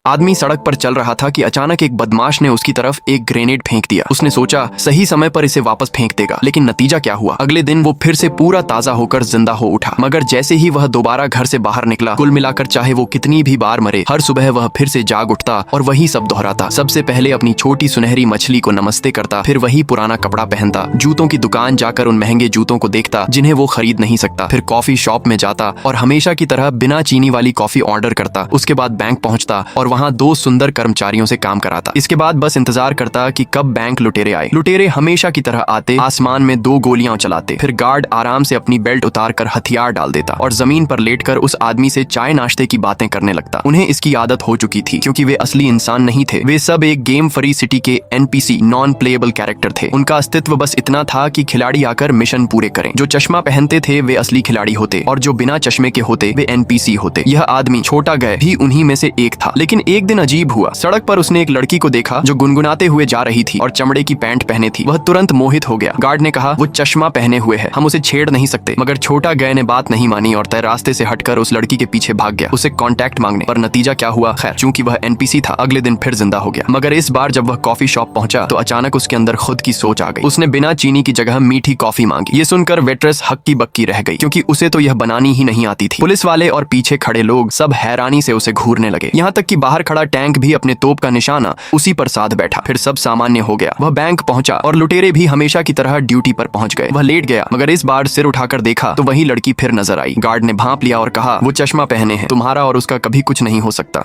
आदमी सड़क पर चल रहा था कि अचानक एक बदमाश ने उसकी तरफ एक ग्रेनेड फेंक दिया। उसने सोचा सही समय पर इसे वापस फेंक देगा, लेकिन नतीजा क्या हुआ? अगले दिन वो फिर से पूरा ताजा होकर जिंदा हो उठा। मगर जैसे ही वह दोबारा घर से बाहर निकला, कुल मिलाकर चाहे वो कितनी भी बार मरे, हर सुबह वह फिर से जाग उठता और वही सब दोहराता। सबसे पहले अपनी छोटी सुनहरी मछली को नमस्ते करता, फिर वही पुराना कपड़ा पहनता, जूतों की दुकान जाकर उन महंगे जूतों को देखता जिन्हें वो खरीद नहीं सकता, फिर कॉफी शॉप में जाता और हमेशा की तरह बिना चीनी वाली कॉफी ऑर्डर करता। उसके बाद बैंक पहुंचता और वहां दो सुंदर कर्मचारियों से काम कराता। इसके बाद बस इंतजार करता कि कब बैंक लुटेरे आए। लुटेरे हमेशा की तरह आते, आसमान में दो गोलियां चलाते, फिर गार्ड आराम से अपनी बेल्ट उतार कर हथियार डाल देता और जमीन पर लेटकर उस आदमी से चाय नाश्ते की बातें करने लगता। उन्हें इसकी आदत हो चुकी थी, क्योंकि वे असली इंसान नहीं थे। वे सब एक गेम फ्री सिटी के एनपीसी, नॉन प्लेएबल कैरेक्टर थे। उनका अस्तित्व बस इतना था कि खिलाड़ी आकर मिशन पूरे करें। जो चश्मा पहनते थे वे असली खिलाड़ी होते और जो बिना चश्मे के होते वे एनपीसी होते। यह आदमी छोटा गए भी उन्हीं में से एक था। लेकिन एक दिन अजीब हुआ। सड़क पर उसने एक लड़की को देखा जो गुनगुनाते हुए जा रही थी और चमड़े की पैंट पहने थी। वह तुरंत मोहित हो गया। गार्ड ने कहा वो चश्मा पहने हुए है, हम उसे छेड़ नहीं सकते। मगर छोटा गए ने बात नहीं मानी और तय रास्ते से हटकर उस लड़की के पीछे भाग गया, उसे कांटेक्ट मांगने। पर नतीजा क्या हुआ? खैर, चूंकि वह एनपीसी था, अगले दिन फिर जिंदा हो गया। मगर इस बार जब वह कॉफी शॉप पहुंचा तो अचानक उसके अंदर खुद की सोच आ गई। उसने बिना चीनी की जगह मीठी कॉफी मांगी। ये सुनकर वेट्रेस हक्की बक्की रह गई, क्योंकि उसे तो यह बनानी ही नहीं आती थी। पुलिस वाले और पीछे खड़े लोग सब हैरानी से उसे घूरने लगे। यहाँ तक कि बाहर खड़ा टैंक भी अपने तोप का निशाना उसी पर साध बैठा। फिर सब सामान्य हो गया। वह बैंक पहुंचा और लुटेरे भी हमेशा की तरह ड्यूटी पर पहुंच गए। वह लेट गया, मगर इस बार सिर उठाकर देखा तो वही लड़की फिर नजर आई। गार्ड ने भांप लिया और कहा वो चश्मा पहने हैं, तुम्हारा और उसका कभी कुछ नहीं हो सकता।